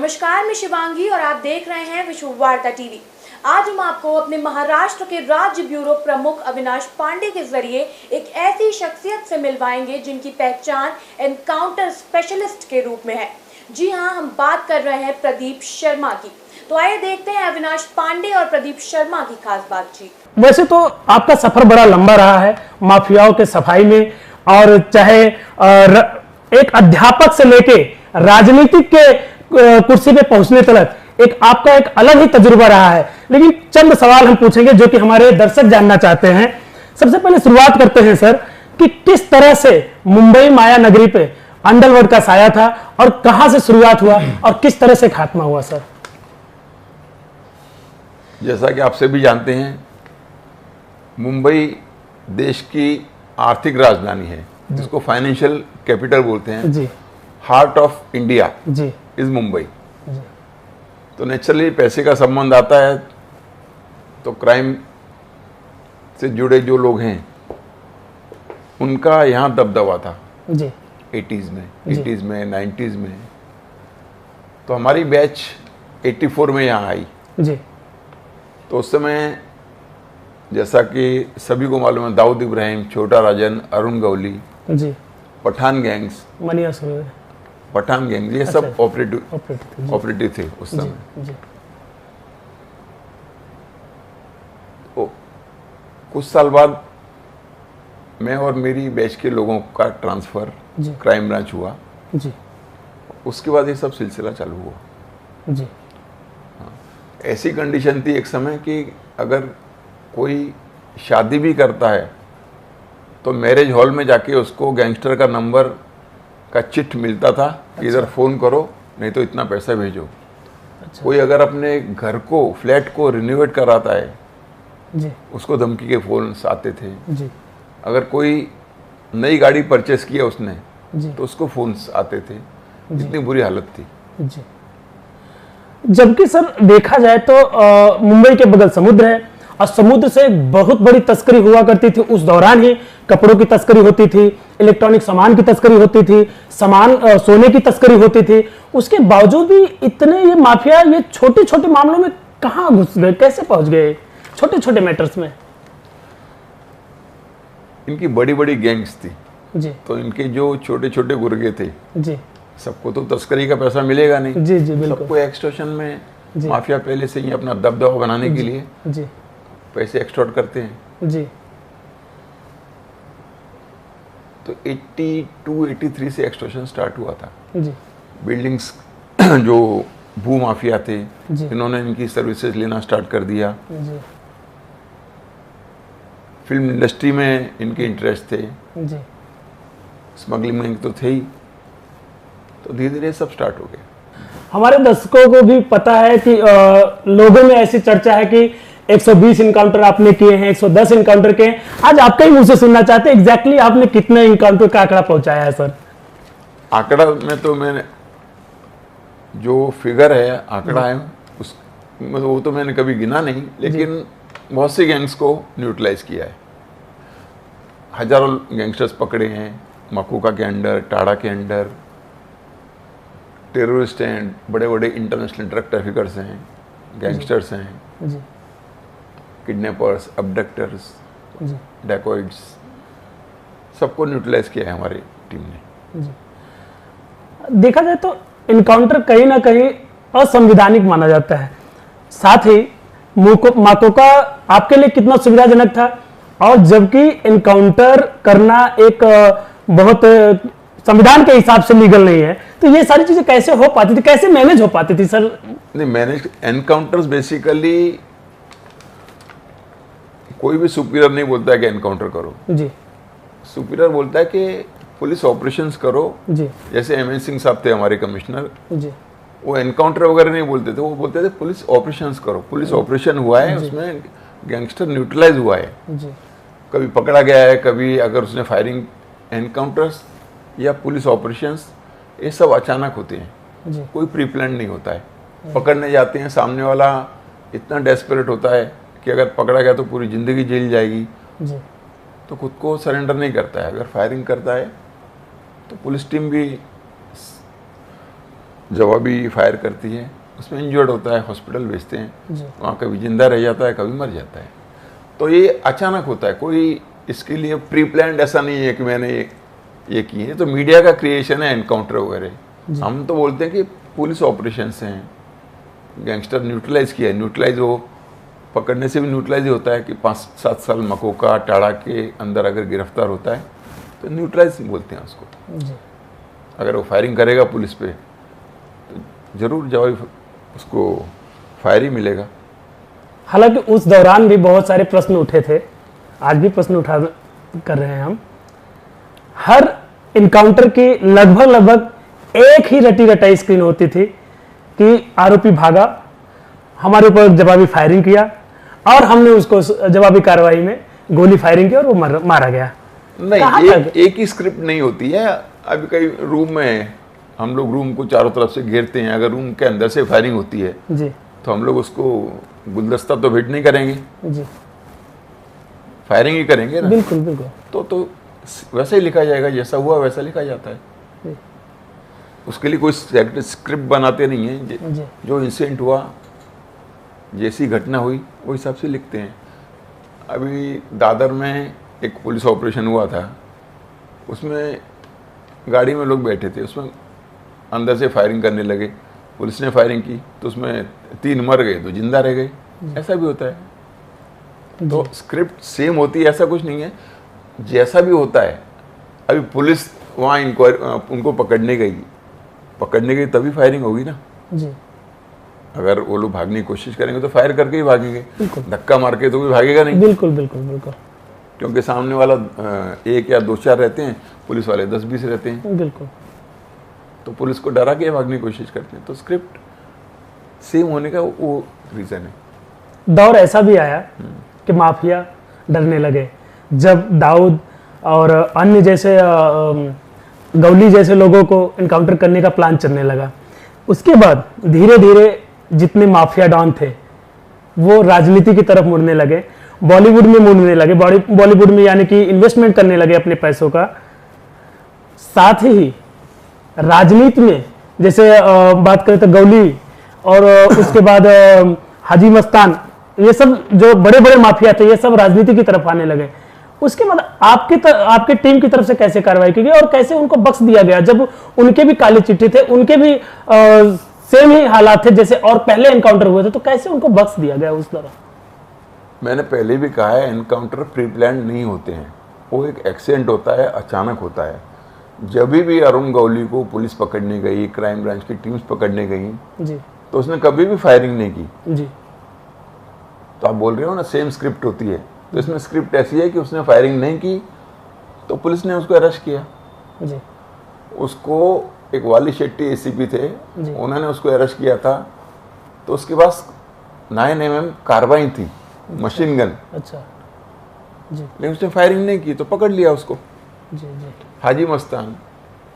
नमस्कार, मैं शिवांगी और आप देख रहे हैं विश्व वार्ता टीवी। आज हम आपको अपने महाराष्ट्र के राज्य ब्यूरो प्रमुख अविनाश पांडे के जरिए एक ऐसी शख्सियत से मिलवाएंगे जिनकी पहचान एनकाउंटर स्पेशलिस्ट के रूप में है। जी हां, हम बात कर रहे हैं प्रदीप शर्मा की। तो आइए देखते हैं अविनाश पांडे और प्रदीप शर्मा की खास बातचीत। वैसे तो आपका सफर बड़ा लंबा रहा है माफियाओं के सफाई में, और चाहे एक अध्यापक से लेके राजनीतिक के कुर्सी पे पहुंचने तक एक आपका एक अलग ही तजुर्बा रहा है। लेकिन चंद सवाल हम पूछेंगे जो कि हमारे दर्शक जानना चाहते हैं। सबसे पहले शुरुआत करते हैं सर कि किस तरह से मुंबई माया नगरी पे अंडरवर्ल्ड का साया था और कहां से शुरुआत हुआ और किस तरह से खात्मा हुआ सर? जैसा कि आप सभी जानते हैं, मुंबई देश की आर्थिक राजधानी है, जिसको फाइनेंशियल कैपिटल बोलते हैं जी। Heart of India ji is Mumbai. तो नेचुरली पैसे का संबंध आता है तो क्राइम से जुड़े जो लोग हैं उनका यहाँ दबदबा था जी 80s में 90s में। तो हमारी बैच 84 में यहाँ आई। जी तो उस समय जैसा कि सभी को मालूम है, दाऊद इब्राहिम, छोटा राजन, अरुण गवली, जी पठान गैंग्स, मनिया सुन पठान गैंग्स, ये सब ऑपरेटिव थे उस समय। जी तो कुछ साल बाद मैं और मेरी बैच के लोगों का ट्रांसफ़र क्राइम ब्रांच हुआ। जी उसके बाद ये सब सिलसिला चालू हुआ। जी ऐसी कंडीशन थी एक समय कि अगर कोई शादी भी करता है तो मैरिज हॉल में जाके उसको गैंगस्टर का नंबर का चिट मिलता था कि इधर फ़ोन करो, नहीं तो इतना पैसा भेजो। कोई अगर अपने घर को, फ्लैट को रिनोवेट कराता है जी उसको धमकी के फ़ोन आते थे। जी अगर कोई नई गाड़ी परचेस किया उसने जी तो उसको फ़ोन आते थे। इतनी बुरी हालत थी। जी। जबकि सर देखा जाए तो मुंबई के बगल समुद्र है और समुद्र से एक बहुत बड़ी तस्करी हुआ करती थी। उस दौरान ही कपड़ों की तस्करी होती थी, इलेक्ट्रॉनिक सामान की तस्करी होती थी, सोने की तस्करी होती थी। उसके बावजूद भी इतने ये माफिया ये छोटे छोटे मामलों में कहां घुस गए, कैसे पहुंच गए छोटे छोटे मैटर्स में? इनकी बड़ी बड़ी गैंग्स थी जी। तो इनके जो छोटे छोटे गुर्गे थे, जी सबको तो तस्करी का पैसा मिलेगा नहीं। जी जी बिल्कुल। सबको एक्सटॉर्शन में जी। माफिया पहले से ही अपना दबदबा बनाने के लिए जी पैसे एक्सटॉर्ट करते हैं। जी तो 82-83 से एक्सटॉर्शन स्टार्ट हुआ था। जी बिल्डिंग्स जो भू माफिया थे जी। इन्होंने इनकी सर्विसेज लेना स्टार्ट कर दिया। जी फिल्म इंडस्ट्री में इनके इंटरेस्ट थे, जी स्मगलिंग में तो थे ही। तो धीरे धीरे सब स्टार्ट हो गया। हमारे दर्शकों को भी पता है कि लोगों में ऐसी चर्चा है कि 120 इनकाउंटर आपने किए हैं, 110 इनकाउंटर किए हैं। आज आपका ही मुंह से सुनना चाहते हैं एग्जैक्टली आपने कितने इनकाउंटर का आंकड़ा पहुंचाया है सर? आंकड़ा में तो मैंने जो फिगर है, आंकड़ा है, उस वो तो मैंने कभी गिना नहीं, लेकिन बहुत से गैंग्स को न्यूट्रलाइज किया है। हजारों गैंगस्टर्स पकड़े हैं मकोका के अंडर, टाड़ा के अंडर। टेररिस्ट हैं, बड़े बड़े इंटरनेशनल ड्रग ट्रैफिकर्स हैं, गैंगस्टर्स हैं, जी किडनैपर्स, अबडक्टर्स, जी डैकोइड्स, सबको न्यूट्रलाइज किया है हमारी टीम ने। जी। देखा जाए तो इनकाउंटर कहीं ना कहीं असंवैधानिक माना जाता है। साथ ही माकोका आपके लिए कितना सुविधाजनक था, और जबकि इनकाउंटर करना एक बहुत संविधान के हिसाब से लीगल नहीं है, तो ये सारी चीजें कैसे हो पाती थी, कैसे मैनेज हो पाती थी सर? नहीं, मैनेज एनकाउंटर्स बेसिकली कोई भी सुपीरियर नहीं बोलता है कि एनकाउंटर करो। जी। सुपीरियर बोलता है कि पुलिस ऑपरेशंस करो। जी। जैसे एमएन सिंह साहब थे हमारे कमिश्नर, जी। वो एनकाउंटर वगैरह नहीं बोलते थे, वो बोलते थे पुलिस ऑपरेशंस करो। पुलिस ऑपरेशन हुआ है, उसमें गैंगस्टर न्यूट्रलाइज हुआ है, जी। कभी पकड़ा गया है, कभी अगर उसने फायरिंग। एनकाउंटर्स या पुलिस ऑपरेशंस ये सब अचानक होते हैं। जी। कोई प्री प्लान नहीं होता है। पकड़ने जाते हैं, सामने वाला इतना डेस्परेट होता है कि अगर पकड़ा गया तो पूरी ज़िंदगी जेल जाएगी, जी। तो खुद को सरेंडर नहीं करता है। अगर फायरिंग करता है तो पुलिस टीम भी जवाबी फायर करती है, उसमें इंजर्ड होता है, हॉस्पिटल भेजते हैं, वहाँ कभी जिंदा रह जाता है, कभी मर जाता है। तो ये अचानक होता है, कोई इसके लिए प्री प्लान्ड ऐसा नहीं है कि मैंने ये किए हैं। तो मीडिया का क्रिएशन है एनकाउंटर वगैरह। हम तो बोलते हैं कि पुलिस ऑपरेशन से हैं, गैंगस्टर न्यूट्रलाइज किया है। न्यूट्रलाइज वो पकड़ने से भी न्यूट्रलाइज ही होता है कि 5-7 साल मकोका टाड़ा के अंदर अगर गिरफ्तार होता है तो न्यूट्रलाइज बोलते हैं उसको। अगर वो फायरिंग करेगा पुलिस पे तो जरूर जवाब उसको फायर ही मिलेगा। हालांकि उस दौरान भी बहुत सारे प्रश्न उठे थे, आज भी प्रश्न उठा कर रहे हैं हम। हर इनकाउंटर की लगभग एक ही रटी रटाई स्क्रीन होती थी कि आरोपी भागा, हमारे ऊपर जवाबी फायरिंग किया और हमने उसको जवाबी कार्रवाई में गोली फायरिंग की और वो मारा गया। नहीं, एक ही स्क्रिप्ट नहीं होती है। अभी कई रूम में हम लोग रूम को चारों तरफ से घेरते हैं, अगर रूम के अंदर से फायरिंग होती है जी, तो हम लोग उसको गुलदस्ता तो भेंट नहीं करेंगे जी, फायरिंग ही करेंगे ना। बिल्कुल बिल्कुल। तो वैसा ही लिखा जाएगा, जैसा हुआ वैसा लिखा जाता है। जी। उसके लिए कोई स्क्रिप्ट बनाते नहीं है। जी। जो इंसिडेंट हुआ, जैसी घटना हुई वो हिसाब से लिखते हैं। अभी दादर में एक पुलिस ऑपरेशन हुआ था, उसमें गाड़ी में लोग बैठे थे, उसमें अंदर से फायरिंग करने लगे, पुलिस ने फायरिंग की तो उसमें 3 मर गए, 2 जिंदा रह गए। ऐसा भी होता है। तो स्क्रिप्ट सेम होती है ऐसा कुछ नहीं है, जैसा भी होता है। अभी पुलिस वहाँ इंक्वायरी उनको पकड़ने गई तभी फायरिंग होगी ना जी। अगर वो लोग भागने की कोशिश करेंगे तो फायर करके ही भागेंगे, बिल्कुल। धक्का मार के तो कोई भागेगा नहीं। बिल्कुल बिल्कुल बिल्कुल। क्योंकि सामने वाला 1 या 2-4 रहते हैं, पुलिस वाले 10-20 रहते हैं, बिल्कुल। तो पुलिस को डरा के भागने की कोशिश करते हैं। तो स्क्रिप्ट सेम होने का वो रीज़न है। दौर ऐसा भी आया कि माफिया डरने लगे जब दाऊद और अन्य जैसे गौली जैसे लोगों को इनकाउंटर करने का प्लान चलने लगा। उसके बाद धीरे धीरे जितने माफिया डॉन थे वो राजनीति की तरफ मुड़ने लगे, बॉलीवुड में मुड़ने लगे, बॉलीवुड में यानी कि इन्वेस्टमेंट करने लगे अपने पैसों का। साथ ही राजनीति में जैसे बात करें तो गौली और उसके बाद हाजी मस्तान, ये सब जो बड़े बड़े माफिया थे ये सब राजनीति की तरफ आने लगे। उसके बाद आपके टीम की तरफ से कैसे कार्रवाई की गई और कैसे उनको बख्श दिया गया जब उनके भी काले चिट्ठी थे, उनके भी सेम ही हालात थे जैसे और पहले एनकाउंटर हुए थे, तो कैसे उनको बख्श दिया गया उस दौरान? मैंने पहले भी कहा है, एनकाउंटर प्री प्लान नहीं होते हैं, वो एक एक्सीडेंट होता है, अचानक होता है। जब भी अरुण गौली को पुलिस पकड़ने गई, क्राइम ब्रांच की टीम्स पकड़ने गई जी, तो उसने कभी भी फायरिंग नहीं की। जी, तो आप बोल रहे हो ना सेम स्क्रिप्ट होती है, तो इसमें स्क्रिप्ट ऐसी है कि उसने फायरिंग नहीं की तो पुलिस ने उसको अरेस्ट किया। जी, उसको एक वाली शेट्टी एसीपी थे, जी। उन्होंने उसको अरेस्ट किया था, तो उसके पास 9mm कार्बाइन थी, मशीन गन, अच्छा, जी, लेकिन उसने फायरिंग नहीं की तो पकड़ लिया उसको। जी, जी, हाजी मस्तान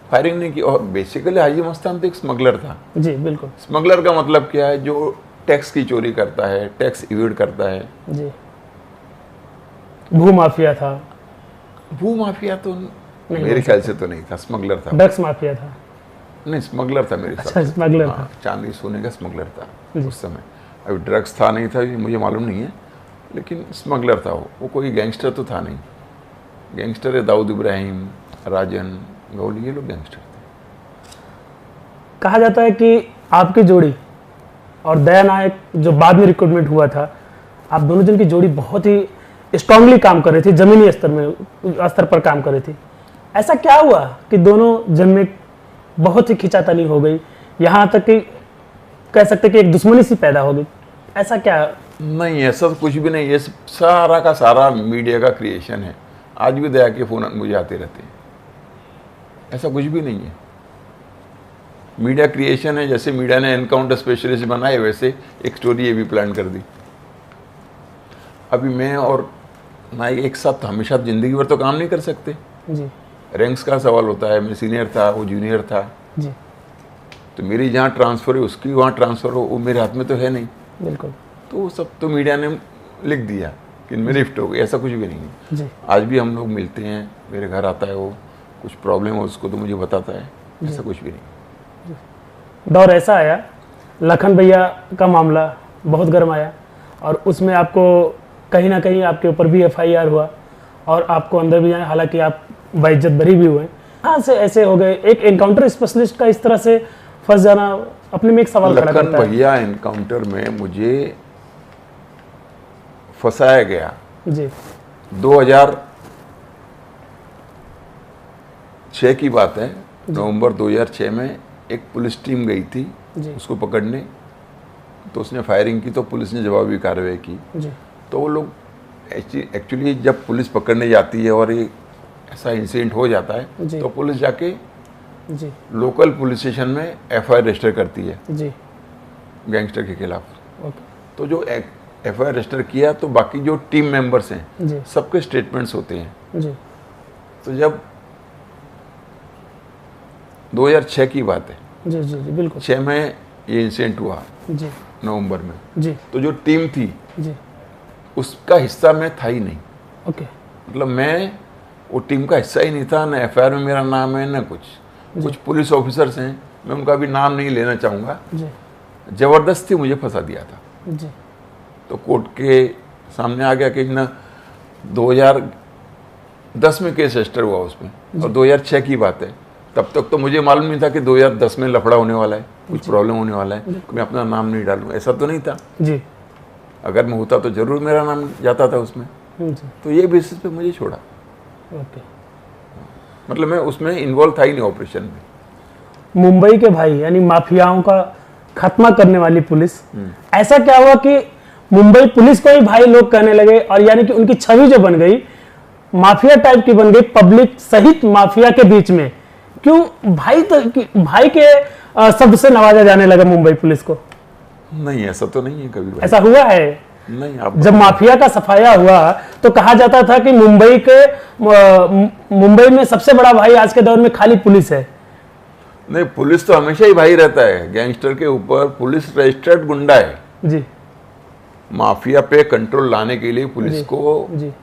फायरिंग नहीं की, और बेसिकली हाजी मस्तान तो एक स्मगलर था। जी, बिल्कुल, स्मगलर का मतलब क्या है? जो टैक्स की चोरी करता है, टैक्स इवेड करता है। जी। भू माफिया था? भू माफिया तो मेरे ख्याल से तो नहीं था, स्मगलर था। ड्रग्स माफिया था? नहीं, स्मगलर था मेरे अच्छा, हिसाब से। स्मगलर था। हाँ, चांदी सोने का स्मगलर था जी। उस समय। अभी ड्रग्स था नहीं था ये मुझे मालूम नहीं है, लेकिन स्मगलर था वो कोई गैंगस्टर तो था नहीं। गैंगस्टर है दाऊद इब्राहिम, राजन, गौली, ये लोग गैंगस्टर थे। कहा जाता है कि आपकी जोड़ी और दया नायक जो बाद में रिक्रूटमेंट हुआ था, आप दोनों जन की जोड़ी बहुत ही स्ट्रांगली काम कर रही थी, जमीनी स्तर पर काम कर रही थी। ऐसा क्या हुआ कि दोनों जन में बहुत ही खिंचातानी हो गई, यहाँ तक कि कह सकते कि एक दुश्मनी सी पैदा हो गई? ऐसा क्या? नहीं, ऐसा तो कुछ भी नहीं, ये सारा का सारा मीडिया का क्रिएशन है। आज भी दया के फोन मुझे आते रहते हैं, ऐसा कुछ भी नहीं है। मीडिया क्रिएशन है, जैसे मीडिया ने एनकाउंटर स्पेशलिस्ट बनाए वैसे एक स्टोरी ये भी प्लान कर दी। अभी मैं और नायक एक साथ हमेशा जिंदगी भर तो काम नहीं कर सकते जी, रैंक्स का सवाल होता है। मैं सीनियर था, वो जूनियर था, जी, तो मेरी जहाँ ट्रांसफ़र है उसकी वहाँ ट्रांसफ़र हो, वो मेरे हाथ में तो है नहीं। बिल्कुल, तो वो सब तो मीडिया ने लिख दिया कि इनमें लिफ्ट हो गई, ऐसा कुछ भी नहीं है। जी, आज भी हम लोग मिलते हैं, मेरे घर आता है वो, कुछ प्रॉब्लम हो उसको तो मुझे बताता है, ऐसा कुछ भी नहीं। दौर ऐसा आया, लखन भैया का मामला बहुत गर्म आया और उसमें आपको कहीं ना कहीं आपके ऊपर भी FIR हुआ और आपको अंदर भी जाए, हालांकि आप बाइज्जत बरी भी हुए। हाँ से ऐसे हो गए, एक एनकाउंटर स्पेशलिस्ट का इस तरह से फंस जाना अपने में एक सवाल खड़ा लखन करता है। भैया एनकाउंटर में मुझे फंसाया गया। जी 2006 की बात है, नवंबर 2006 में एक पुलिस टीम गई थी जी उसको पकड़ने, तो उसने फायरिंग की तो पुलिस ने जवाबी कार्रवाई की। जी तो वो लोग एक्चुअली जब पुलिस पकड़ने जाती है और ये ऐसा इंसिडेंट हो जाता है जी। तो पुलिस जाके जी लोकल पुलिस स्टेशन में FIR रजिस्टर करती है जी गैंगस्टर के खिलाफ। ओके तो जो FIR रजिस्टर किया तो बाकी जो टीम मेंबर्स हैं जी सबके स्टेटमेंट्स होते हैं। जी तो जब 2006 की बात है, जी जी जी बिल्कुल 6 में ये इंसिडेंट हुआ जी नवंबर में, जी तो जो टीम थी जी उसका हिस्सा मैं था ही नहीं। ओके मतलब मैं वो टीम का हिस्सा ही नहीं था, न FIR में मेरा नाम है न कुछ। कुछ पुलिस ऑफिसर्स हैं, मैं उनका भी नाम नहीं लेना चाहूँगा, जी ज़बरदस्ती मुझे फंसा दिया था। जी तो कोर्ट के सामने आ गया कि ना 2010 में केस रजिस्टर हुआ उसमें और 2006 की बात है। तब तक तो मुझे मालूम नहीं था कि 2010 में लफड़ा होने वाला है, कुछ प्रॉब्लम होने वाला है, मैं अपना नाम नहीं डालूँ, ऐसा तो नहीं था। जी अगर मैं होता तो ज़रूर मेरा नाम जाता था उसमें। जी तो ये बेसिस पे मुझे छोड़ा, ओके। मतलब मैं उसमें इन्वॉल्व था ही नहीं ऑपरेशन में। मुंबई के भाई यानी माफियाओं का खात्मा करने वाली पुलिस, ऐसा क्या हुआ कि मुंबई पुलिस को ही भाई लोग कहने लगे और यानी कि उनकी छवि जो बन गई माफिया टाइप की बन गई पब्लिक सहित माफिया के बीच में? क्यों भाई भाई के शब्द से नवाजा जाने लगा मुंबई पुलिस को? नहीं, ऐसा तो नहीं है कभी भाई। ऐसा हुआ है? नहीं, आप जब माफिया का सफाया हुआ तो कहा जाता था कि मुंबई में सबसे बड़ा भाई आज के दौर में खाली पुलिस है। नहीं, पुलिस तो हमेशा ही भाई रहता है। गैंगस्टर के ऊपर पुलिस रजिस्टर्ड गुंडा है। जी माफिया पे कंट्रोल लाने के लिए पुलिस जी, को जी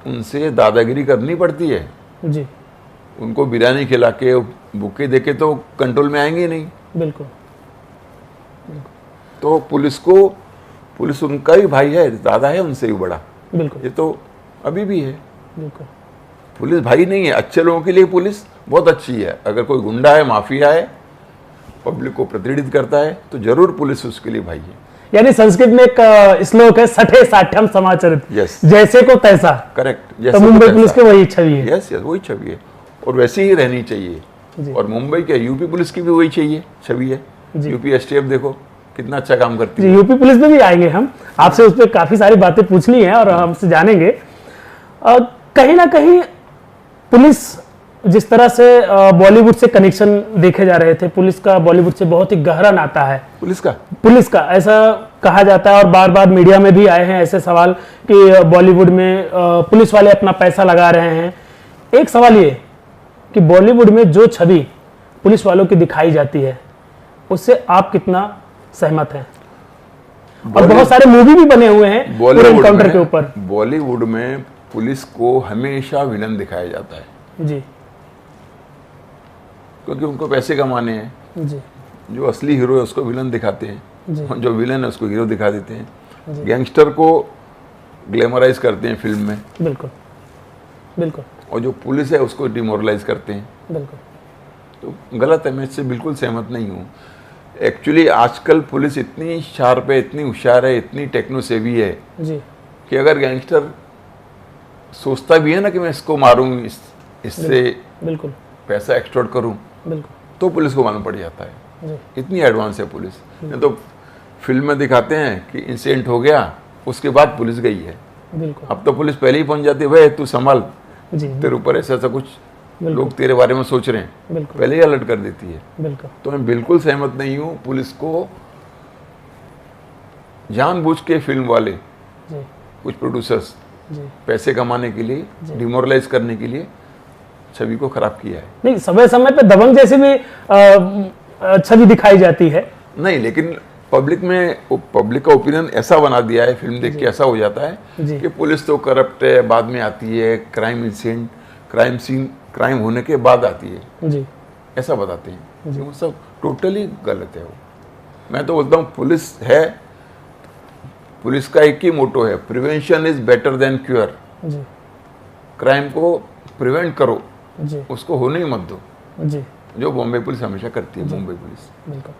उनसे दादागिरी करनी पड़ती है। जी उनको बिरयानी खिला के बुके देके तो कंट्रोल में आएंगे नहीं। बिल्कुल तो पुलिस उनका ही भाई है, दादा है उनसे भी बड़ा। बिल्कुल ये तो अभी भी है। बिल्कुल पुलिस भाई नहीं है। अच्छे लोगों के लिए पुलिस बहुत अच्छी है। अगर कोई गुंडा है, माफिया है, पब्लिक को प्रतिनिधित्व करता है तो जरूर पुलिस उसके लिए भाई है। यानी संस्कृत में एक श्लोक है, सठे साठ्यम समाचरित, यस, जैसे को तैसा। करेक्ट। तो मुंबई पुलिस की वही छवि है। यस यस, वही छवि है और वैसी ही रहनी चाहिए। जी। और मुंबई के यूपी पुलिस की भी वही चाहिए छवि है। जी। यूपी STF देखो कितना अच्छा काम करती जी, है। यूपी पुलिस में भी आएंगे हम, आपसे उस पर काफी सारी बातें पूछनी है और हमसे जानेंगे। कहीं ना कहीं पुलिस जिस तरह से बॉलीवुड से कनेक्शन देखे जा रहे थे, पुलिस का बॉलीवुड से बहुत ही गहरा नाता है। पुलिस का ऐसा कहा जाता है और बार बार मीडिया में भी आए हैं ऐसे सवाल कि बॉलीवुड में पुलिस वाले अपना पैसा लगा रहे हैं। एक सवाल ये कि बॉलीवुड में जो छवि पुलिस वालों की दिखाई जाती है उससे आप कितना सहमत हैं? और बहुत सारे मूवी भी बने हुए हैं पूरे एनकाउंटर के ऊपर। बॉलीवुड में पुलिस को हमेशा विलन दिखाया जाता है जी, क्योंकि उनको पैसे कमाने हैं। जी जो असली हीरो है उसको विलन दिखाते हैं जी। और जो विलन है उसको हीरो दिखा देते हैं। गैंगस्टर को ग्लैमराइज करते हैं फिल्म में, बिल्कुल बिल्कुल और जो पुलिस है उसको डिमोरलाइज करते हैं। बिल्कुल तो गलत है, मैं इससे बिल्कुल सहमत नहीं हूँ। एक्चुअली आजकल पुलिस इतनी शार्प है, इतनी होशियार है, इतनी टेक्नो सेवी है जी, कि अगर गैंगस्टर सोचता भी है ना कि मैं इसको मारूं, इससे बिल्कुल पैसा एक्सटॉर्ट करूं, बिल्कुल तो पुलिस को मालूम पड़ जाता है। जी, इतनी एडवांस है पुलिस। नहीं तो फिल्म में दिखाते हैं कि इंसिडेंट हो गया उसके बाद पुलिस गई है। बिल्कुल अब तो पुलिस पहले ही पहुंच जाती है, भाई तू संभाल, जी, तेरे ऊपर ऐसा ऐसा कुछ बिल्कुल। लोग तेरे बारे में सोच रहे हैं, बिल्कुल पहले ही अलर्ट कर देती है। बिल्कुल तो मैं बिल्कुल सहमत नहीं हूँ पुलिस को जानबूझ के फिल्म वाले, जी, कुछ प्रोड्यूसर्स जी। पैसे कमाने के लिए, डिमोरलाइज करने के लिए छवि को खराब किया है। नहीं, समय समय पे दबंग जैसी भी छवि दिखाई जाती है। नहीं, लेकिन पब्लिक का ओपिनियन ऐसा बना दिया है, फिल्म देख के ऐसा हो जाता है जी। कि पुलिस तो करप्ट है, बाद में आती है, क्राइम होने के बाद आती है, जी ऐसा बताते हैं। वो सब टोटली गलत है वो। मैं तो बोलता हूँ पुलिस है, पुलिस का एक ही मोटो है, prevention is better than cure. जी क्राइम को प्रिवेंट करो, जी उसको होने ही मत दो, जी जो बॉम्बे पुलिस हमेशा करती है, मुंबई पुलिस। बिल्कुल।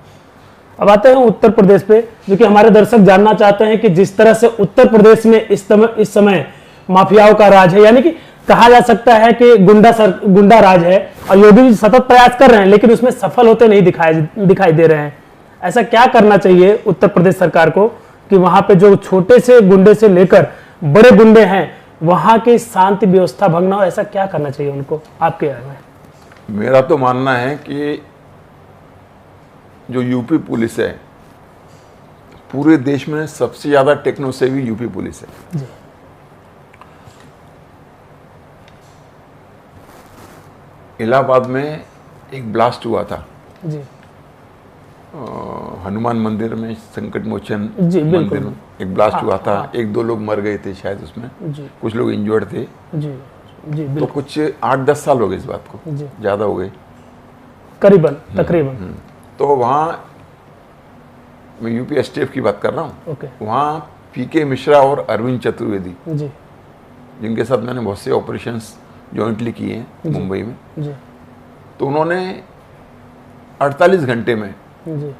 अब आते हैं उत्तर प्रदेश पे, जो कि हमारे दर्शक जानना चाहते हैं कि जिस तरह से उत्तर प्रदेश में इस समय माफियाओं का राज है, यानी कि कहा जा सकता है कि गुंडा राज है, और योगी जी सतत प्रयास कर रहे हैं लेकिन उसमें सफल होते नहीं दिखाई दे रहे हैं। ऐसा क्या करना चाहिए उत्तर प्रदेश सरकार को कि वहां पे जो छोटे से गुंडे से लेकर बड़े गुंडे हैं वहां की शांति व्यवस्था भंग ना हो, ऐसा क्या करना चाहिए उनको आपके राय में? मेरा तो मानना है कि जो यूपी पुलिस है, पूरे देश में सबसे ज्यादा टेक्नो सेवी यूपी पुलिस है। जी इलाहाबाद में एक ब्लास्ट हुआ था, जी हनुमान मंदिर में, संकट मोचन जी, बिल्कुल। मंदिर में एक ब्लास्ट हाँ, हुआ था। हाँ। 1-2 लोग मर गए थे शायद उसमें, जी कुछ लोग इंजर्ड थे। जी जी तो बिल्कुल। कुछ 8-10 साल हो गए इस बात को, जी ज़्यादा हो गए। करीबन तकरीबन। तो वहाँ मैं यूपी एसटीएफ की बात कर रहा हूँ, ओके वहाँ पीके मिश्रा और अरविंद चतुर्वेदी, जी जिनके साथ मैंने बहुत से ऑपरेशंस जॉइंटली किए हैं मुंबई में, जी तो उन्होंने 48 घंटे में जी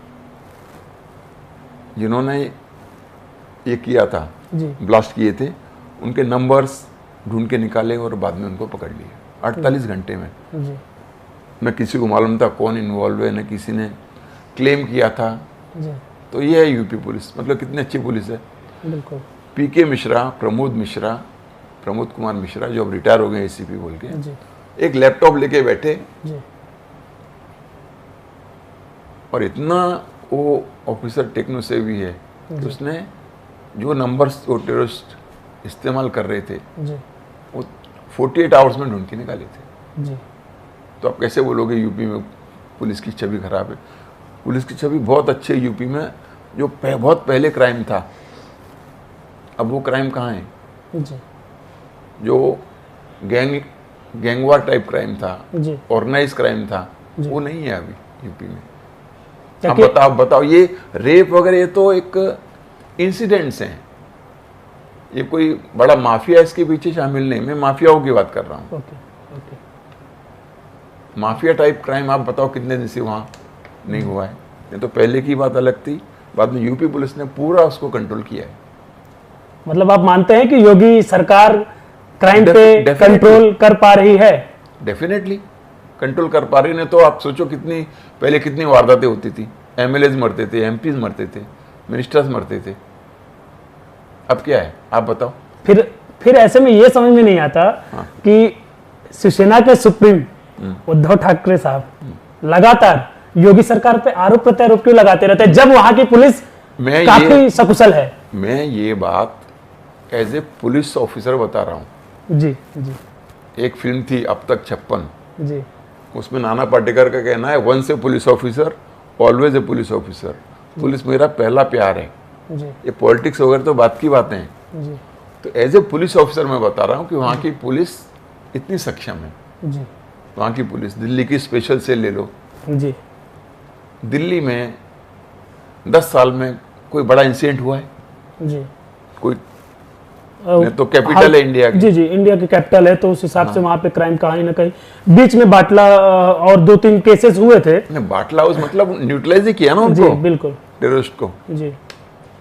जिन्होंने ये किया था, जी ब्लास्ट किए थे, उनके नंबर्स ढूंढ के निकाले और बाद में उनको पकड़ लिया 48 घंटे में। जी न किसी को मालूम था कौन इन्वॉल्व है, न किसी ने क्लेम किया था। जी तो ये है यूपी पुलिस, मतलब कितनी अच्छी पुलिस है। बिल्कुल। पीके मिश्रा, प्रमोद कुमार मिश्रा, जो अब रिटायर हो गए एसीपी बोल के, जी एक लैपटॉप लेके बैठे जी और इतना वो ऑफिसर टेक्नो सेवी है कि उसने जो नंबर्स वो टेररिस्ट इस्तेमाल कर रहे थे जी वो 48 आवर्स में ढूंढ के निकाले थे। जी तो आप कैसे बोलोगे यूपी में पुलिस की छवि खराब है? पुलिस की छवि बहुत अच्छी है यूपी में। जो बहुत पहले क्राइम था, अब वो क्राइम कहाँ है? जी जो गैंगवार टाइप क्राइम था, जी ऑर्गेनाइज क्राइम था, जी। वो नहीं है अभी यूपी में। क्या अब कि- बताओ ये रेप वगैरह ये तो एक इंसिडेंट्स हैं, ये कोई बड़ा माफिया इसके पीछे शामिल नहीं। मैं माफियाओं की बात कर रहा हूँ। Okay okay mafia type crime आप बताओ कितने दिन से वहाँ नहीं हुआ है? नहीं तो पहले की बात अलग थी, बाद में यूपी पुलिस ने पूरा उसको कंट्रोल किया है। मतलब आप मानते हैं कि योगी सरकार क्राइम पे Definitely. कंट्रोल कर पा रही है? डेफिनेटली कंट्रोल कर पा रही। नहीं तो आप सोचो पहले कितनी वारदातें होती थी, एमएलएज मरते थे, एमपीज मरते थे, मिनिस्टर्स मरते थे। अब क्या है आप बताओ? फिर ऐसे में ये समझ में नहीं आता कि शिवसेना के सुप्रीम उद्धव ठाकरे साहब लगातार योगी सरकार पे आरोप प्रत्यारोप क्यों लगाते रहते हैं जब वहां की पुलिस काफी सकुशल है? मैं ये बात एज ए पुलिस ऑफिसर बता रहा हूँ। जी जी एक फिल्म थी अब तक 56, जी उसमें नाना पाटेकर का कहना है, once a police officer always a police officer. Police मेरा पहला प्यार है। जी ये पॉलिटिक्स वगैरह तो बात की बातें हैं। जी तो एज ए पुलिस ऑफिसर मैं बता रहा हूँ कि वहाँ की पुलिस इतनी सक्षम है। जी वहाँ की पुलिस, दिल्ली की स्पेशल सेल ले लो, जी दिल्ली में 10 साल में कोई बड़ा इंसिडेंट हुआ है? जी कोई नहीं, तो कैपिटल है इंडिया की। जी जी इंडिया की कैपिटल है, तो उस हिसाब से वहां पे क्राइम कहीं ना कहीं बीच में बाटला और 2-3 केसेस हुए थे। बाटला हाउस मतलब न्यूट्रलाइज ही किया ना जी उनको, बिल्कुल टेररिस्ट को। जी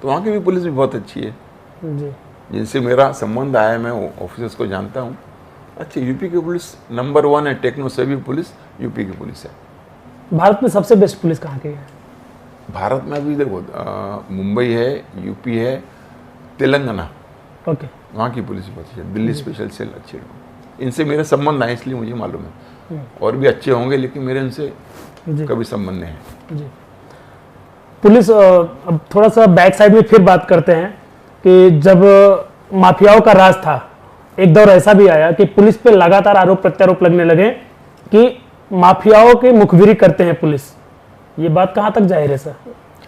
तो वहाँ की भी पुलिस भी बहुत अच्छी है, जी जिनसे मेरा संबंध आया है, मैं ऑफिसर्स को जानता हूँ। अच्छा, यूपी की पुलिस नंबर 1 है, टेक्नो सेवी पुलिस यूपी की पुलिस है। भारत में सबसे बेस्ट पुलिस कहाँ की है? भारत में अभी देखो मुंबई है, यूपी है, तेलंगाना, ओके वहाँ की पुलिस बहुत अच्छी है। दिल्ली स्पेशल सेल अच्छे लोग, इनसे मेरे संबंध आए इसलिए मुझे मालूम है। और भी अच्छे होंगे लेकिन मेरे इनसे जी कभी संबंध नहीं है। जी पुलिस अब थोड़ा सा बैक साइड में फिर बात करते हैं कि जब माफियाओं का राज था, एक दौर ऐसा भी आया कि पुलिस पे लगातार आरोप प्रत्यारोप लगने लगे कि माफियाओं की मुखबिरी करते हैं पुलिस। ये बात कहाँ तक जाहिर है सर,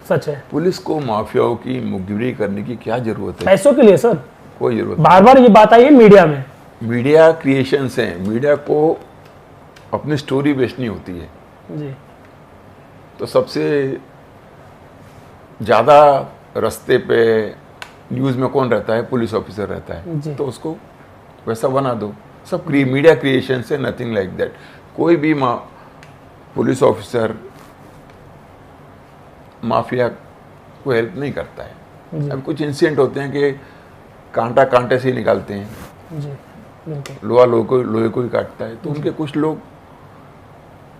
सच है? पुलिस को माफियाओं की मुखबिरी करने की क्या जरूरत है? पैसों के लिए सर, कोई जरूरत बार बार ये बात आई है मीडिया में। नहीं। मीडिया क्रिएशंस हैं, मीडिया को अपनी स्टोरी बेचनी होती है। जी तो सबसे ज़्यादा रास्ते पे न्यूज़ में कौन रहता है? पुलिस ऑफिसर रहता है। जी। तो उसको वैसा बना दो। सब मीडिया क्रिएशन से, नथिंग लाइक दैट। कोई भी पुलिस ऑफिसर माफिया को हेल्प नहीं करता है। अब कुछ इंसिडेंट होते हैं कि कांटा कांटे से ही निकालते हैं, जी बिल्कुल। लोहा लोहे को ही काटता है। तो उनके कुछ लोग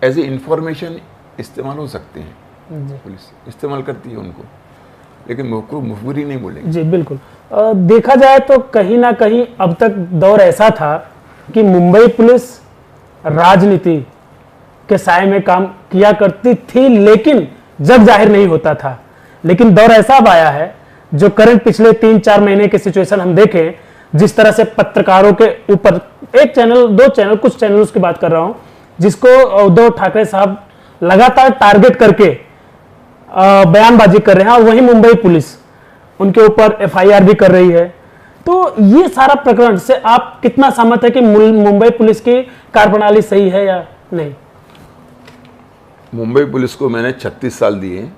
एज ए इंफॉर्मेशन इस्तेमाल हो सकते हैं, जी पुलिस इस्तेमाल करती है उनको, लेकिन मुखबिरी नहीं बोलेंगे। जी बिल्कुल। देखा जाए तो कहीं ना कहीं अब तक दौर ऐसा था कि मुंबई पुलिस राजनीति के साए में काम किया करती थी, लेकिन जग जाहिर नहीं होता था। लेकिन दौर ऐसा अब आया है, जो करंट पिछले 3-4 महीने के सिचुएशन हम देखें, जिस तरह से पत्रकारों के ऊपर एक चैनल, 2 चैनल, कुछ चैनल्स की बात कर रहा हूं, जिसको उद्धव ठाकरे साहब लगातार टारगेट करके बयानबाजी कर रहे हैं, और वहीं मुंबई पुलिस उनके ऊपर FIR भी कर रही है। तो ये सारा प्रकरण से आप कितना सहमत है कि मुंबई पुलिस की कार्यप्रणाली सही है या नहीं? मुंबई पुलिस को मैंने 36 साल दिए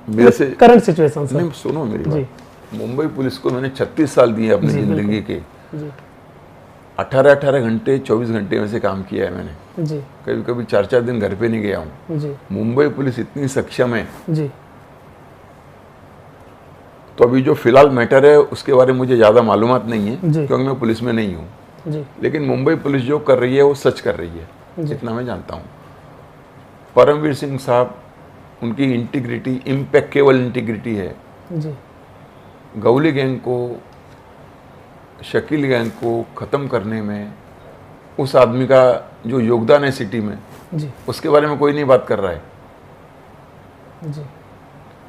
मेरे से। करंट सिचुएशन से नहीं, सुनो मेरी जी। बात। मुंबई पुलिस को मैंने 36 साल दिए अपनी जी, जिंदगी के। जी 18 घंटे 24 घंटे में से काम किया है मैंने। जी कभी कभी 4 दिन घर पे नहीं गया हूँ। जी मुंबई पुलिस इतनी सक्षम है। जी तो अभी जो फिलहाल मैटर है उसके बारे में मुझे ज़्यादा मालूमात नहीं है, जी। क्योंकि मैं पुलिस में नहीं हूँ। जी लेकिन मुंबई पुलिस जो कर रही है वो सच कर रही है, जी। इतना मैं जानता हूँ। परमवीर सिंह साहब, उनकी इंटीग्रिटी, इम्पेक्केबल इंटीग्रिटी है। जी गौली गैंग को, शकील गैंग को ख़त्म करने में उस आदमी का जो योगदान है सिटी में, जी उसके बारे में कोई नहीं बात कर रहा है। जी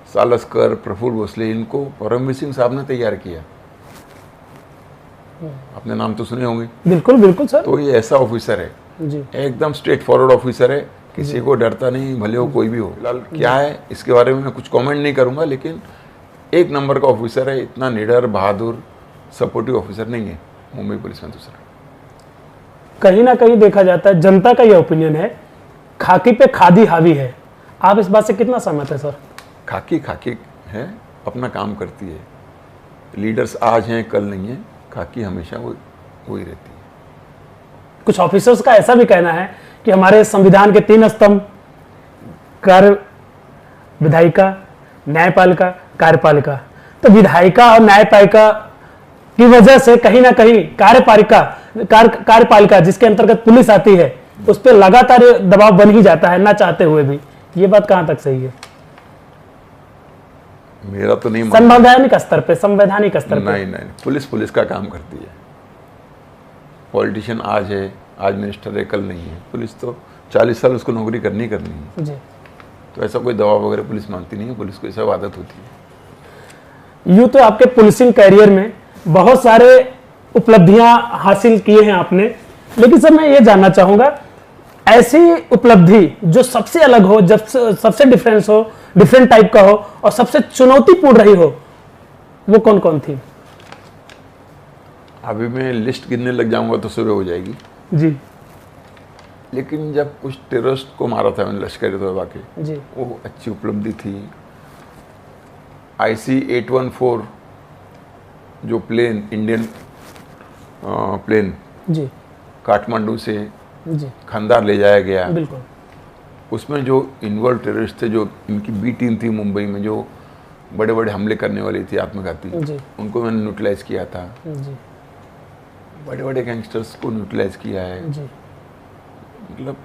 सालस्कर, प्रफुल्ल भोसले, इनको परमवीर सिंह साहब ने तैयार किया। आपने नाम तो सुने होंगे। बिल्कुल बिल्कुल सर। तो ये ऐसा ऑफिसर है, जी एकदम स्ट्रेट फॉरवर्ड ऑफिसर है, किसी को डरता नहीं, भले हो कोई भी हो। फिलहाल क्या है इसके बारे में मैं कुछ कमेंट नहीं करूंगा, लेकिन एक नंबर का ऑफिसर है। इतना निडर, बहादुर, सपोर्टिव ऑफिसर नहीं है मुंबई पुलिस में दूसरा। कहीं ना कहीं देखा जाता है, जनता का यह ओपिनियन है, खाकी पे खादी हावी है। आप इस बात से कितना सहमत है सर? खाकी खाकी है, अपना काम करती है। लीडर्स आज हैं कल नहीं है, खाकी हमेशा वही रहती है। कुछ ऑफिसर्स का ऐसा भी कहना है कि हमारे संविधान के 3 स्तंभ, कार्य, विधायिका, न्यायपालिका, कार्यपालिका, तो विधायिका और न्यायपालिका की वजह से कहीं ना कहीं कार्यपालिका जिसके अंतर्गत पुलिस आती है, उस पर लगातार दबाव बन ही जाता है, ना चाहते हुए भी। ये बात कहां तक सही है? मेरा तो नहीं मानना। संवैधानिक स्तर पे नहीं, पुलिस का काम करती है। पॉलिटिशियन आज है, आज मिनिस्टर है, कल नहीं है। पुलिस तो 40 साल उसको नौकरी करनी है। जी। तो ऐसा कोई दबाव वगैरह पुलिस मानती नहीं है। पुलिस को ऐसा आदत होती है। यूं तो आपके पुलिसिंग कैरियर में बहुत सारे उपलब्धियां हासिल किए हैं आपने, लेकिन सर मैं ये जानना चाहूंगा, ऐसी उपलब्धि जो सबसे अलग हो, जब सबसे डिफरेंट टाइप का हो और सबसे चुनौतीपूर्ण रही हो, वो कौन कौन थी? अभी मैं लिस्ट गिनने लग जाऊंगा तो सुबह हो जाएगी। जी लेकिन जब कुछ टेररिस्ट को मारा था मैंने लश्कर तोयबा के, जी वो अच्छी उपलब्धि थी। IC-814 जो प्लेन, इंडियन प्लेन जी काठमांडू से जी खंदार ले जाया गया, बिल्कुल। उसमें जो इन्वॉल्व टेररिस्ट थे, जो इनकी बी टीम थी मुंबई में, जो बड़े बड़े हमले करने वाली थी आत्मघाती, जी उनको मैंने न्यूट्रलाइज किया था। जी बड़े बड़े गैंगस्टर्स को न्यूट्रलाइज किया है। जी मतलब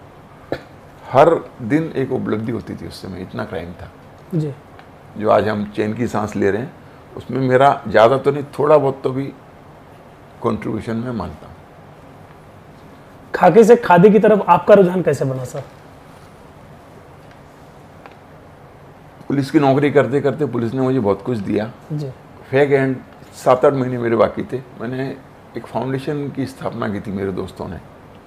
हर दिन एक उपलब्धि होती थी उस समय, इतना क्राइम था। जी जो आज हम चैन की सांस ले रहे हैं, उसमें मेरा ज़्यादा तो नहीं, थोड़ा बहुत तो भी कंट्रीब्यूशन मैं मानता हूँ। खाकी से खादी की तरफ आपका रुझान कैसे बना सर? पुलिस की नौकरी करते करते पुलिस ने मुझे बहुत कुछ दिया। जी फेक एंड 7-8 महीने मेरे बाकी थे। मैंने एक फाउंडेशन की स्थापना की थी मेरे दोस्तों ने,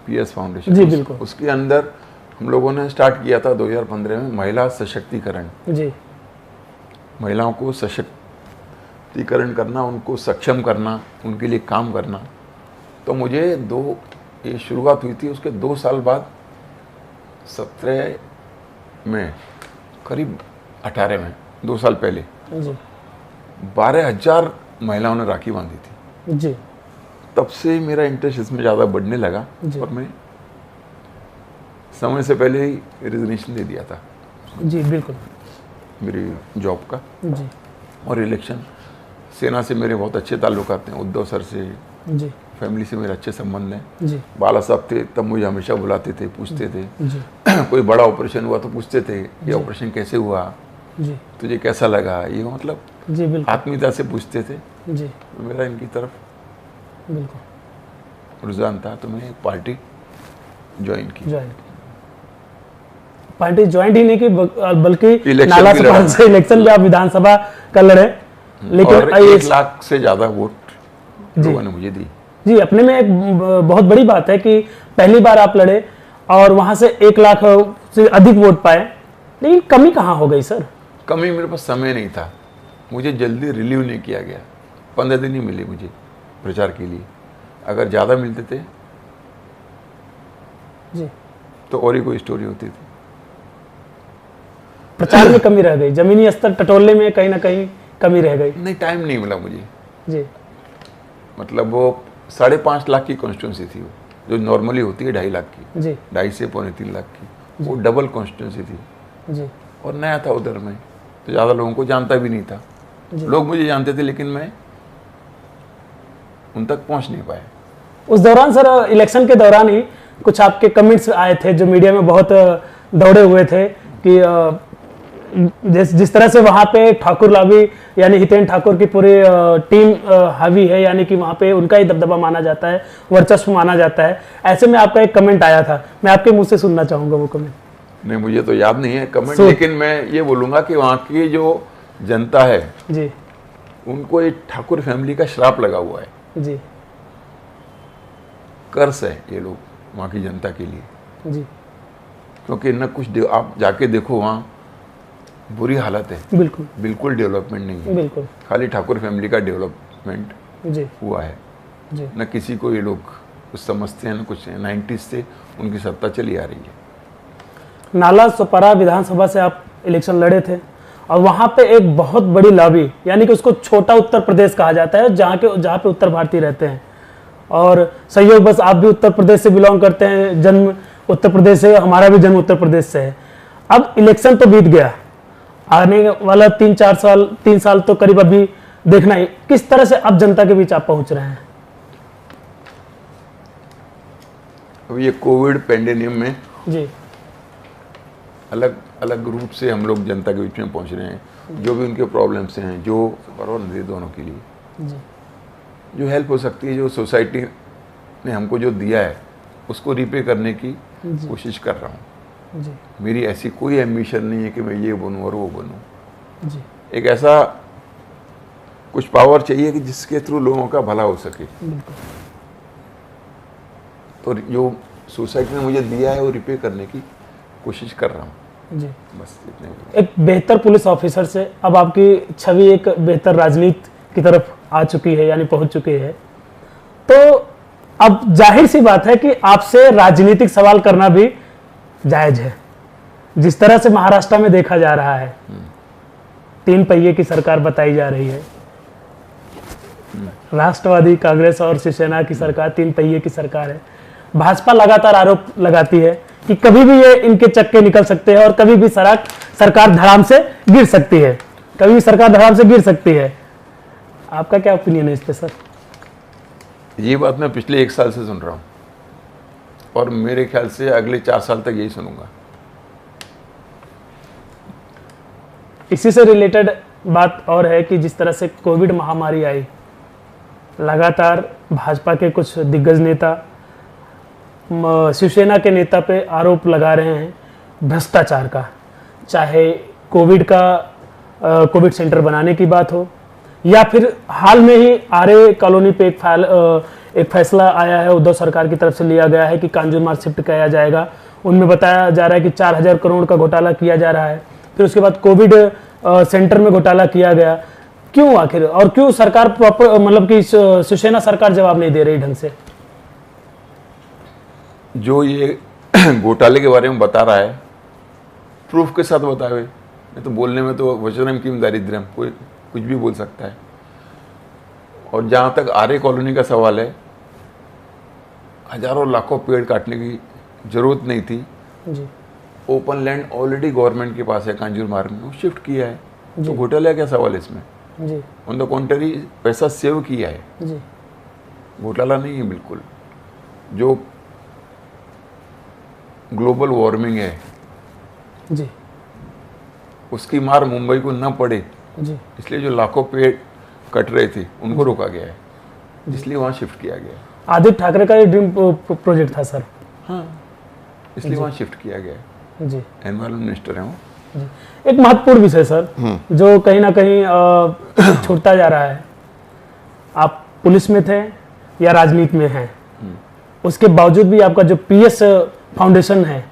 PS फाउंडेशन। जी बिल्कुल। उसके अंदर हम लोगों ने स्टार्ट किया था 2015 में, महिला सशक्तिकरण। जी महिलाओं को सशक्तिकरण करना, उनको सक्षम करना, उनके लिए काम करना। तो मुझे ये शुरुआत हुई थी, उसके 2 साल बाद 17 में करीब 18 में, 2 साल पहले जी 12,000 महिलाओं ने राखी बांधी थी। जी तब से मेरा इंटरेस्ट इसमें ज़्यादा बढ़ने लगा जी। और मैं समय से पहले ही रिजिग्नेशन दे दिया था जी बिल्कुल मेरी जॉब का। जी और इलेक्शन, सेना से मेरे बहुत अच्छे ताल्लुकात हैं, उद्धव सर से, जी फैमिली से मेरे अच्छे संबंध हैं। जी बाला साहब थे तब मुझे हमेशा बुलाते थे, पूछते थे जी कोई बड़ा ऑपरेशन हुआ तो पूछते थे ये ऑपरेशन कैसे हुआ, जी तुझे कैसा लगा, ये मतलब जी बिल्कुल आत्मीयता से पूछते थे। जी मेरा इनकी तरफ बिल्कुल रुझान था तो मैंने एक पार्टी ज्वाइन की। ज्वाइन पार्टी ज्वाइन ही नहीं की बल्कि इलेक्शन नाला भी सुपान लड़ा। से इलेक्शन भी आप विधानसभा का लड़े, लेकिन और 1 लाख से ज़्यादा वोट लोगों ने मुझे दी। जी अपने में एक बहुत बड़ी बात है कि पहली बार आप लड़े और वहां से 1 लाख से अधिक वोट पाए, लेकिन कमी कहाँ हो गई सर? कमी मेरे पास समय नहीं था, मुझे जल्दी रिलीव नहीं किया गया। 15 दिन ही मिले मुझे प्रचार के लिए, अगर ज़्यादा मिलते थे जी तो और ही कोई स्टोरी होती थी। प्रचार में कमी रह गई, जमीनी स्तर टटोलने में कहीं ना कहीं कमी रह गई। नहीं, टाइम नहीं मिला मुझे। जी मतलब वो 5.5 लाख की कॉन्स्टिट्यूंसी थी, वो जो नॉर्मली होती है 2.5 लाख की, जी 2.5 से 3.25 लाख की, वो डबल कॉन्स्टिट्यूंसी थी। जी और नया था उधर में, तो ज़्यादा लोगों को जानता भी नहीं था। लोग मुझे जानते थे लेकिन मैं उन तक पहुंच नहीं पाया। उस दौरान सर, इलेक्शन के दौरान ही कुछ आपके कमेंट्स आए थे जो मीडिया में बहुत दौड़े हुए थे कि जिस तरह से वहाँ पे ठाकुर लावी यानी हितेन ठाकुर की पूरी टीम हावी है, यानी कि वहाँ पे उनका ही दबदबा माना जाता है, वर्चस्व माना जाता है। ऐसे में आपका एक कमेंट आया था, मैं आपके मुंह से सुनना चाहूँगा वो कमेंट। नहीं, मुझे तो याद नहीं है कमेंट, लेकिन मैं ये बोलूँगा कि वहाँ की जो जनता है जी उनको ये ठाकुर फैमिली का श्राप लगा हुआ है, जी कर्स है ये लोग वहाँ की जनता के लिए। जी क्योंकि न कुछ आप जाके देखो, वहाँ बुरी हालत है, बिल्कुल बिल्कुल डेवलपमेंट नहीं है। बिल्कुल खाली ठाकुर फैमिली का डेवलपमेंट जी हुआ है, जी न किसी को ये लोग कुछ समझते हैं न कुछ। 90s से उनकी सत्ता चली आ रही है। नाला सुपारा विधानसभा से आप इलेक्शन लड़े थे और वहाँ पे एक बहुत बड़ी लॉबी, यानी कि उसको छोटा उत्तर प्रदेश कहा जाता है, जहाँ पे उत्तर भारतीय रहते हैं। और संयोग बस आप भी उत्तर प्रदेश से बिलोंग करते हैं, जन्म उत्तर प्रदेश से, हमारा भी जन्म उत्तर प्रदेश से है। अब इलेक्शन तो बीत गया, आने वाला 3 साल तो करीब अभी देखना ही, किस तरह से अब जनता के बीच आप पहुंच रहे हैं? अब ये कोविड पैंडेमिक में जी अलग अलग रूप से हम लोग जनता के बीच में पहुंच रहे हैं। जो भी उनके प्रॉब्लम्स हैं, जो और नदी दोनों के लिए जी जो हेल्प हो सकती है, जो सोसाइटी ने हमको जो दिया है उसको रिपे करने की कोशिश कर रहा हूँ। जी मेरी ऐसी कोई एम्बिशन नहीं है कि मैं ये बनूँ और वो बनूँ। जी एक ऐसा कुछ पावर चाहिए कि जिसके थ्रू लोगों का भला हो सके। बिल्कुल तो जो सोसाइटी ने मुझे दिया है वो रिपे करने की कोशिश कर रहा हूँ, जी। बस इतने ही। एक बेहतर पुलिस ऑफिसर से अब आपकी छवि एक बेहतर राजनीति की तरफ आ चुकी है, यानी पहुंच चुकी है। तो अब जाहिर सी बात है कि आपसे राजनीतिक सवाल करना भी जायज है। जिस तरह से महाराष्ट्र में देखा जा रहा है, 3 पहिए की सरकार बताई जा रही है, राष्ट्रवादी कांग्रेस और शिवसेना की सरकार 3 पहिए की सरकार है। भाजपा लगातार आरोप लगाती है कि कभी भी ये इनके चक्के निकल सकते हैं और कभी भी सरकार धड़ाम से गिर सकती है, कभी भी सरकार धड़ाम से गिर सकती है। आपका क्या ओपिनियन है इस पे सर? ये बात मैं पिछले 1 साल से सुन रहा हूँ और मेरे ख्याल से अगले 4 साल तक यही सुनूंगा। इसी से रिलेटेड बात और है कि जिस तरह से कोविड महामारी आई, लगातार भाजपा के कुछ दिग्गज नेता शिवसेना के नेता पे आरोप लगा रहे हैं भ्रष्टाचार का, चाहे कोविड सेंटर बनाने की बात हो या फिर हाल में ही आर्य कॉलोनी पे एक फैसला आया है, उद्धव सरकार की तरफ से लिया गया है कि कांजूरमार्ग शिफ्ट किया जाएगा। उनमें बताया जा रहा है कि 4,000 करोड़ का घोटाला किया जा रहा है। फिर उसके बाद कोविड सेंटर में घोटाला किया गया। क्यों आखिर, और क्यों सरकार प्रॉपर, मतलब कि शिवसेना सरकार जवाब नहीं दे रही ढंग से? जो ये घोटाले के बारे में बता रहा है, प्रूफ के साथ बतावे नहीं तो बोलने में तो वचनम किम दारिद्र्यम, कोई कुछ भी बोल सकता है। और जहाँ तक आर्य कॉलोनी का सवाल है, हजारों लाखों पेड़ काटने की जरूरत नहीं थी जी ओपन लैंड ऑलरेडी गवर्नमेंट के पास है कांजूर मार्ग में, वो शिफ्ट किया है, तो घोटाला क्या सवाल है इसमें? जी ऑन द कॉन्ट्री पैसा सेव किया है, जी घोटाला नहीं है बिल्कुल। जो ग्लोबल वार्मिंग है जी उसकी मार मुंबई को न पड़े, जी इसलिए जो लाखों पेड़ कट रहे थे उनको रोका गया है, इसलिए वहाँ शिफ्ट किया गया है। आदित्य ठाकरे का ये ड्रीम प्रोजेक्ट था सर। हाँ, इसलिए वहाँ शिफ्ट किया गया है। जी एनवायरमेंट मिनिस्टर है वो। जी। एक महत्वपूर्ण विषय सर जो कहीं ना कहीं छूटता जा रहा है, आप पुलिस में थे या राजनीति में हैं, उसके बावजूद भी आपका जो पीएस फाउंडेशन है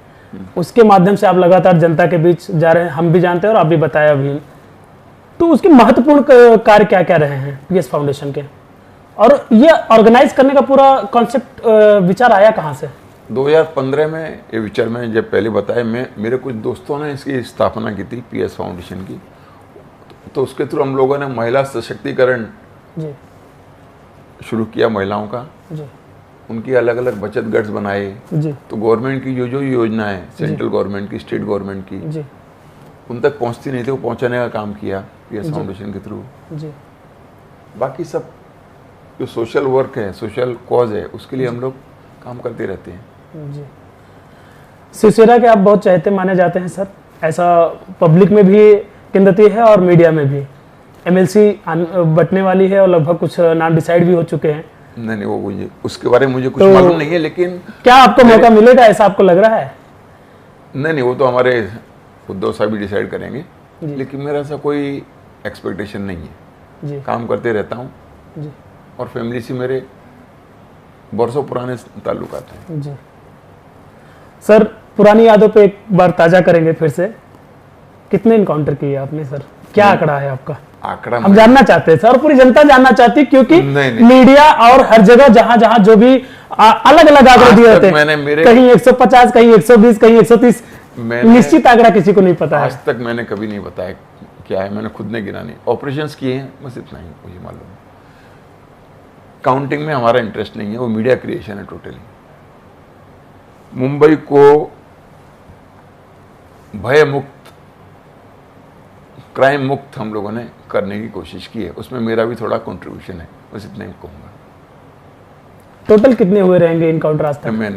उसके माध्यम से आप लगातार जनता के बीच जा रहे हैं, हम भी जानते हैं और आप भी बताया अभी। तो उसके महत्वपूर्ण कार्य क्या क्या रहे हैं पीएस फाउंडेशन के, और ये ऑर्गेनाइज करने का पूरा कॉन्सेप्ट विचार आया कहाँ से? 2015 में ये विचार मैंने जब पहले बताया, मेरे कुछ दोस्तों ने इसकी स्थापना की थी पीएस फाउंडेशन की, तो उसके थ्रू हम लोगों ने महिला सशक्तिकरण जी शुरू किया महिलाओं का, जी उनकी अलग अलग बचत गट्स बनाए। जी तो गवर्नमेंट की जो योजना है, सेंट्रल गवर्नमेंट की, स्टेट गवर्नमेंट की, जी उन तक पहुंचती नहीं थी, वो पहुंचाने का काम किया पीएस फाउंडेशन के थ्रू। जी बाकी सब जो सोशल वर्क है, सोशल कॉज है, उसके लिए हम लोग काम करते रहते हैं। जी शिवसेना के आप बहुत चाहते माने जाते हैं सर, ऐसा पब्लिक में भी किंवदंती है और मीडिया में भी। एमएलसी बटने वाली है और लगभग कुछ नाम डिसाइड भी हो चुके हैं। नहीं वो मुझे उसके बारे में मुझे कुछ तो मालूम नहीं है, लेकिन क्या आपको मौका मिलेगा ऐसा आपको लग रहा है? नहीं वो तो हमारे उद्धव साहब भी डिसाइड करेंगे, लेकिन मेरा ऐसा कोई एक्सपेक्टेशन नहीं है। जी काम करते रहता हूँ जी और फैमिली से मेरे बरसों पुराने ताल्लुकात हैं। जी सर, पुरानी यादों पे एक बार ताजा करेंगे फिर से। कितने इनकाउंटर किए आपने सर, क्या आंकड़ा है आपका? आंकड़ा हम जानना चाहते हैं सर, पूरी जनता जानना चाहती है, क्योंकि नहीं। मीडिया और हर जगह जहां जहां जो भी अलग अलग आंकड़े दिए होते हैं, कहीं 150, कहीं 120, कहीं 130, निश्चित आंकड़ा किसी को नहीं पता है। आज तक मैंने कभी नहीं बताया क्या है, मैंने खुद ने गिना नहीं। ऑपरेशंस किए हैं बस, इतना ही मुझे मालूम है। काउंटिंग में हमारा इंटरेस्ट नहीं है, वो मीडिया क्रिएशन है टोटली। मुंबई को भय मुक्त, क्राइम मुक्त हम लोगों ने करने की कोशिश की है, उसमें मेरा भी थोड़ा कंट्रीब्यूशन है, बस इतना ही कहूँगा। टोटल कितने हुए रहेंगे इनकाउंटर आज तक? मैं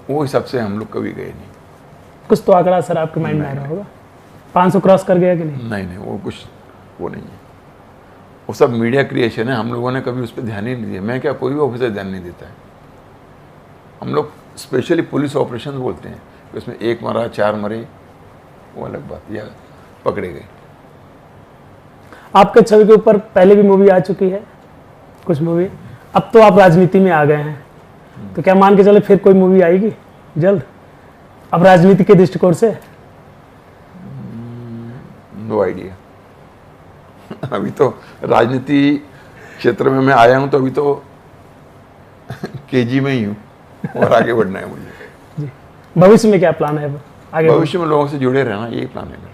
वो हिसाब से हम लोग कभी गए नहीं। कुछ तो आंकड़ा सर आपके माइंड में आ रहा होगा, 500 क्रॉस कर गया कि नहीं? नहीं वो कुछ वो नहीं है, वो सब मीडिया क्रिएशन है, हम लोगों ने कभी उस पर ध्यान ही नहीं दिया। मैं क्या, कोई भी ऑफिसर ध्यान नहीं देता है। हम लोग स्पेशली पुलिस ऑपरेशन बोलते हैं, उसमें 1 मरा 4 मरे वो अलग बात, या पकड़े गए। आपके छवि के ऊपर पहले भी मूवी आ चुकी है, कुछ मूवी, अब तो आप राजनीति में आ गए हैं, तो क्या मान के चले फिर कोई मूवी आएगी जल्द अब राजनीति के दृष्टिकोण से? No idea. अभी तो राजनीति क्षेत्र में मैं आया हूं, तो अभी तो केजी में ही हूँ और आगे बढ़ना है मुझे। जी, भविष्य में क्या प्लान है आगे? भविष्य में लोगों से जुड़े रहना, यही प्लान है मेरा।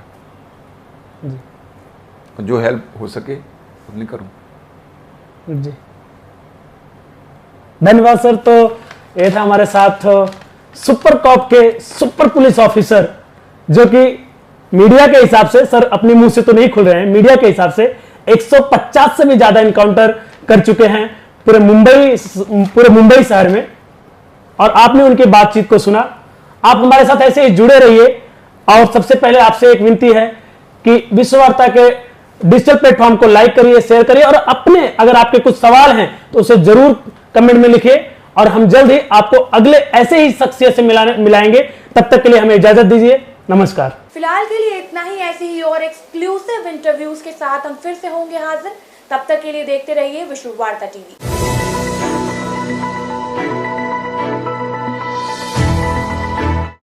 जी, जो हेल्प हो सके उतनी करूँ। जी धन्यवाद सर। तो ये था हमारे साथ सुपर कॉप के सुपर पुलिस ऑफिसर, जो कि मीडिया के हिसाब से, सर अपने मुंह से तो नहीं खुल रहे हैं, मीडिया के हिसाब से 150 से भी ज्यादा इनकाउंटर कर चुके हैं पूरे मुंबई शहर में, और आपने उनकी बातचीत को सुना। आप हमारे साथ ऐसे ही जुड़े रहिए, और सबसे पहले आपसे एक विनती है कि विश्ववार्ता के डिजिटल प्लेटफॉर्म को लाइक करिए, शेयर करिए, और अपने अगर आपके कुछ सवाल हैं तो उसे जरूर कमेंट में लिखिए, और हम जल्द ही आपको अगले ऐसे ही शख्सियत से मिलाएंगे। तब तक के लिए हमें इजाजत दीजिए, नमस्कार। फिलहाल के लिए इतना ही। ऐसे ही और एक्सक्लूसिव इंटरव्यूज के साथ हम फिर से होंगे हाजिर। तब तक के लिए देखते रहिए विश्व वार्ता टीवी।